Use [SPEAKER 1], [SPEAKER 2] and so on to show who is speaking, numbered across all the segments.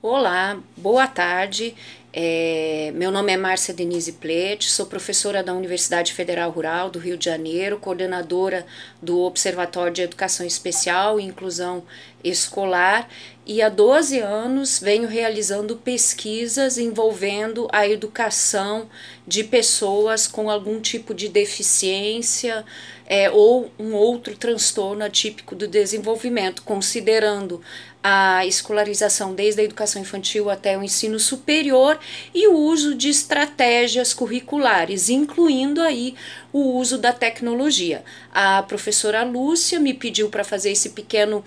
[SPEAKER 1] Olá, boa tarde. Meu nome é Márcia Denise Plete, sou professora da Universidade Federal Rural do Rio de Janeiro, coordenadora do Observatório de Educação Especial e Inclusão Escolar, e há 12 anos venho realizando pesquisas envolvendo a educação de pessoas com algum tipo de deficiência ou um outro transtorno atípico do desenvolvimento, considerando a escolarização desde a educação infantil até o ensino superior e o uso de estratégias curriculares, incluindo aí o uso da tecnologia. A professora Lúcia me pediu para fazer esse pequeno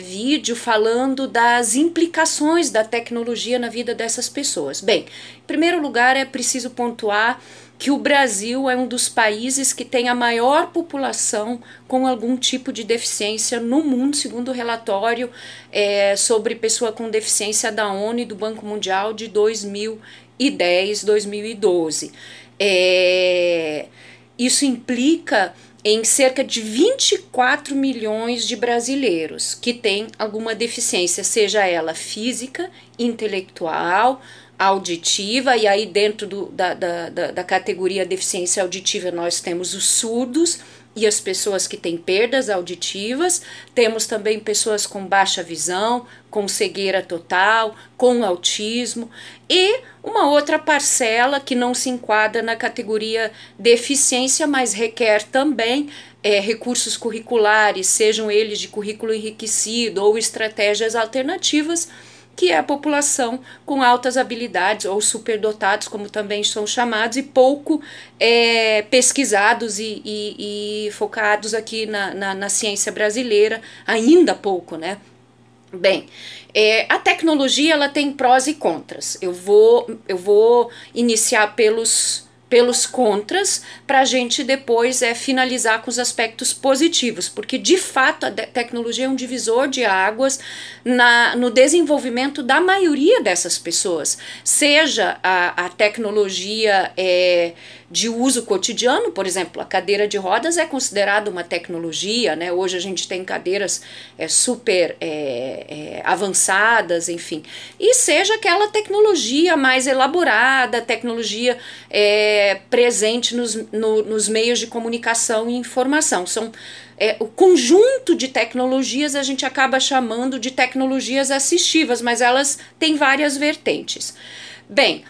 [SPEAKER 1] vídeo falando das implicações da tecnologia na vida dessas pessoas. Bem, em primeiro lugar é preciso pontuar que o Brasil é um dos países que tem a maior população com algum tipo de deficiência no mundo, segundo o relatório sobre pessoa com deficiência da ONU e do Banco Mundial de 2010-2012. Isso implica em cerca de 24 milhões de brasileiros que têm alguma deficiência, seja ela física, intelectual, auditiva, e aí dentro da categoria deficiência auditiva nós temos os surdos e as pessoas que têm perdas auditivas, temos também pessoas com baixa visão, com cegueira total, com autismo, e uma outra parcela que não se enquadra na categoria deficiência, mas requer também recursos curriculares, sejam eles de currículo enriquecido ou estratégias alternativas, que é a população com altas habilidades ou superdotados, como também são chamados, e pouco pesquisados e focados aqui na ciência brasileira, ainda pouco, né? Bem, a tecnologia ela tem prós e contras. Eu vou iniciar pelos contras, para a gente depois finalizar com os aspectos positivos, porque de fato a tecnologia é um divisor de águas no desenvolvimento da maioria dessas pessoas, seja a tecnologia de uso cotidiano, por exemplo, a cadeira de rodas é considerada uma tecnologia, né? Hoje a gente tem cadeiras super avançadas, enfim, e seja aquela tecnologia mais elaborada, tecnologia presente nos meios de comunicação e informação. São o conjunto de tecnologias a gente acaba chamando de tecnologias assistivas, mas elas têm várias vertentes. Bem,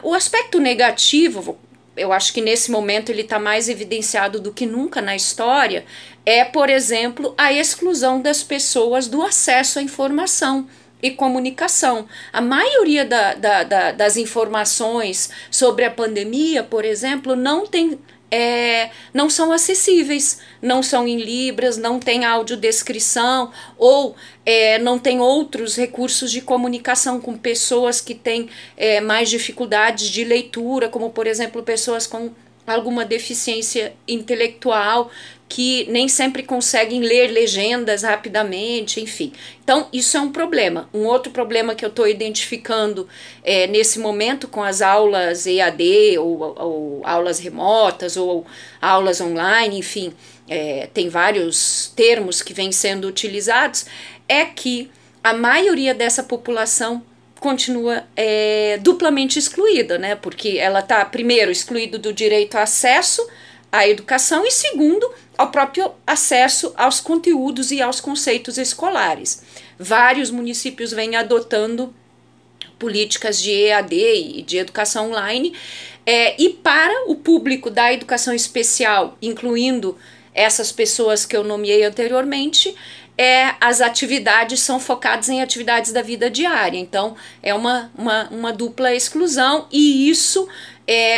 [SPEAKER 1] o aspecto negativo, eu acho que nesse momento ele está mais evidenciado do que nunca na história, por exemplo, a exclusão das pessoas do acesso à informação e comunicação. A maioria das informações sobre a pandemia, por exemplo, não são acessíveis, não são em libras, não tem audiodescrição ou não tem outros recursos de comunicação com pessoas que têm mais dificuldades de leitura, como por exemplo pessoas com alguma deficiência intelectual que nem sempre conseguem ler legendas rapidamente, enfim. Então, isso é um problema. Um outro problema que eu estou identificando nesse momento com as aulas EAD, ou aulas remotas, ou aulas online, enfim, tem vários termos que vêm sendo utilizados, é que a maioria dessa população continua duplamente excluída, né? Porque ela está, primeiro, excluída do direito a acesso à educação e, segundo, ao próprio acesso aos conteúdos e aos conceitos escolares. Vários municípios vêm adotando políticas de EAD e de educação online, e para o público da educação especial, incluindo essas pessoas que eu nomeei anteriormente, as atividades são focadas em atividades da vida diária, então é uma dupla exclusão, e isso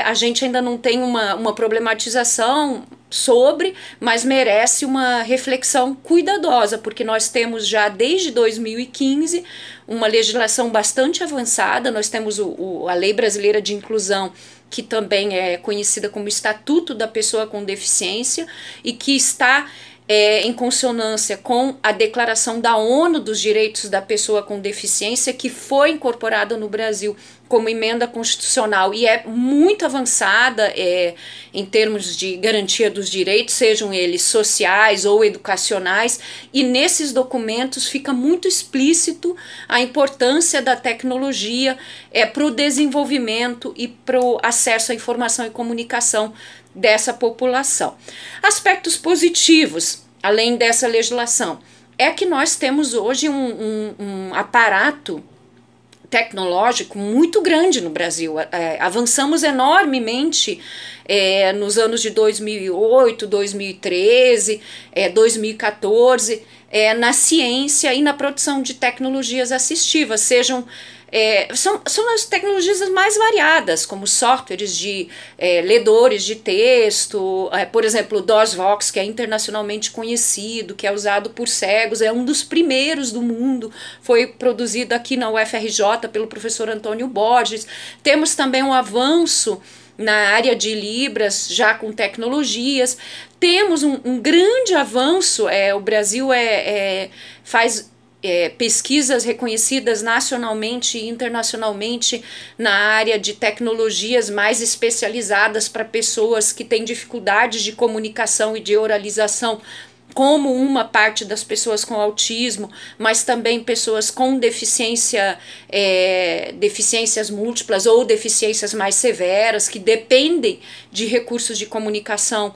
[SPEAKER 1] a gente ainda não tem uma problematização sobre, mas merece uma reflexão cuidadosa, porque nós temos já desde 2015 uma legislação bastante avançada, nós temos a Lei Brasileira de Inclusão, que também é conhecida como Estatuto da Pessoa com Deficiência, e que está em consonância com a Declaração da ONU dos Direitos da Pessoa com Deficiência, que foi incorporada no Brasil como emenda constitucional e é muito avançada em termos de garantia dos direitos, sejam eles sociais ou educacionais, e nesses documentos fica muito explícito a importância da tecnologia para o desenvolvimento e para o acesso à informação e comunicação dessa população. Aspectos positivos, além dessa legislação, é que nós temos hoje um aparato tecnológico muito grande no Brasil. Avançamos enormemente nos anos de 2008, 2013, 2014, na ciência e na produção de tecnologias assistivas, são as tecnologias mais variadas, como softwares de ledores de texto, por exemplo, o DOSVox, que é internacionalmente conhecido, que é usado por cegos, é um dos primeiros do mundo, foi produzido aqui na UFRJ pelo professor Antônio Borges. Temos também um avanço na área de Libras, já com tecnologias. Temos um grande avanço, o Brasil faz pesquisas reconhecidas nacionalmente e internacionalmente na área de tecnologias mais especializadas para pessoas que têm dificuldades de comunicação e de oralização, como uma parte das pessoas com autismo, mas também pessoas com deficiências múltiplas ou deficiências mais severas, que dependem de recursos de comunicação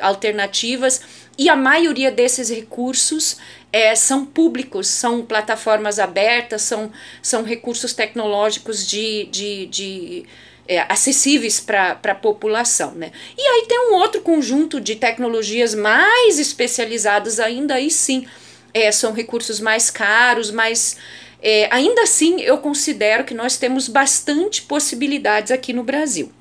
[SPEAKER 1] alternativas, e a maioria desses recursos são públicos, são plataformas abertas, são recursos tecnológicos acessíveis para a população, né? E aí tem um outro conjunto de tecnologias mais especializadas ainda, aí sim, são recursos mais caros, mas ainda assim eu considero que nós temos bastante possibilidades aqui no Brasil.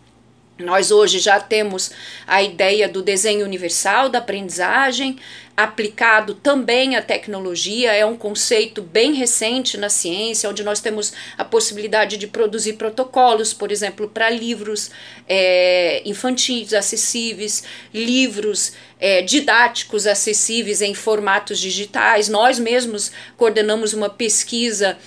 [SPEAKER 1] Nós hoje já temos a ideia do desenho universal, da aprendizagem, aplicado também à tecnologia, é um conceito bem recente na ciência, onde nós temos a possibilidade de produzir protocolos, por exemplo, para livros infantis acessíveis, livros didáticos acessíveis em formatos digitais. Nós mesmos coordenamos uma pesquisa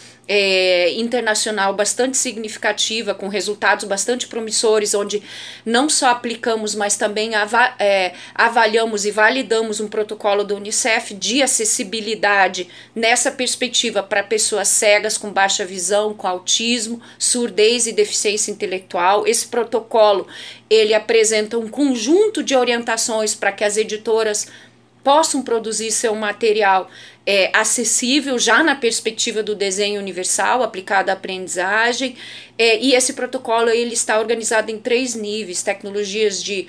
[SPEAKER 1] internacional bastante significativa, com resultados bastante promissores, onde não só aplicamos, mas também avaliamos e validamos um protocolo da Unicef de acessibilidade nessa perspectiva para pessoas cegas com baixa visão, com autismo, surdez e deficiência intelectual. Esse protocolo, ele apresenta um conjunto de orientações para que as editoras possam produzir seu material acessível já na perspectiva do desenho universal aplicado à aprendizagem, e esse protocolo ele está organizado em 3 níveis: tecnologias de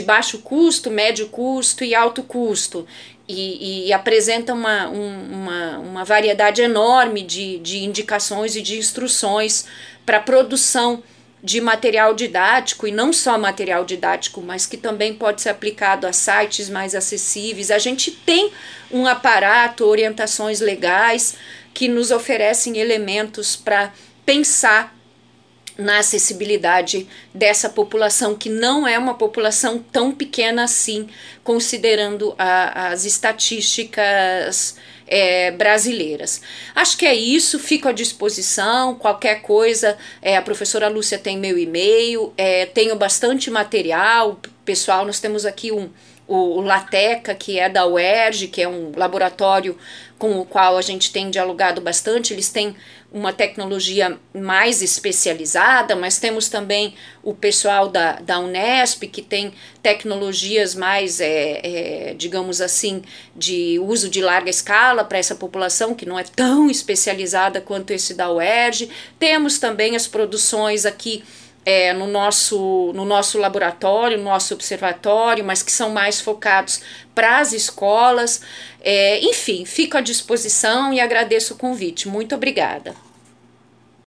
[SPEAKER 1] baixo custo, médio custo e alto custo, e apresenta uma variedade enorme de indicações e de instruções para a produção de material didático, e não só material didático, mas que também pode ser aplicado a sites mais acessíveis. A gente tem um aparato, orientações legais que nos oferecem elementos para pensar na acessibilidade dessa população, que não é uma população tão pequena assim, considerando as estatísticas brasileiras. Acho que é isso, fico à disposição, qualquer coisa, a professora Lúcia tem meu e-mail, tenho bastante material, pessoal, nós temos aqui o LaTeCa, que é da UERJ, que é um laboratório com o qual a gente tem dialogado bastante. Eles têm uma tecnologia mais especializada, mas temos também o pessoal da Unesp, que tem tecnologias mais, digamos assim, de uso de larga escala para essa população, que não é tão especializada quanto esse da UERJ. Temos também as produções aqui no nosso laboratório, no nosso observatório, mas que são mais focados para as escolas. Enfim, fico à disposição e agradeço o convite. Muito obrigada.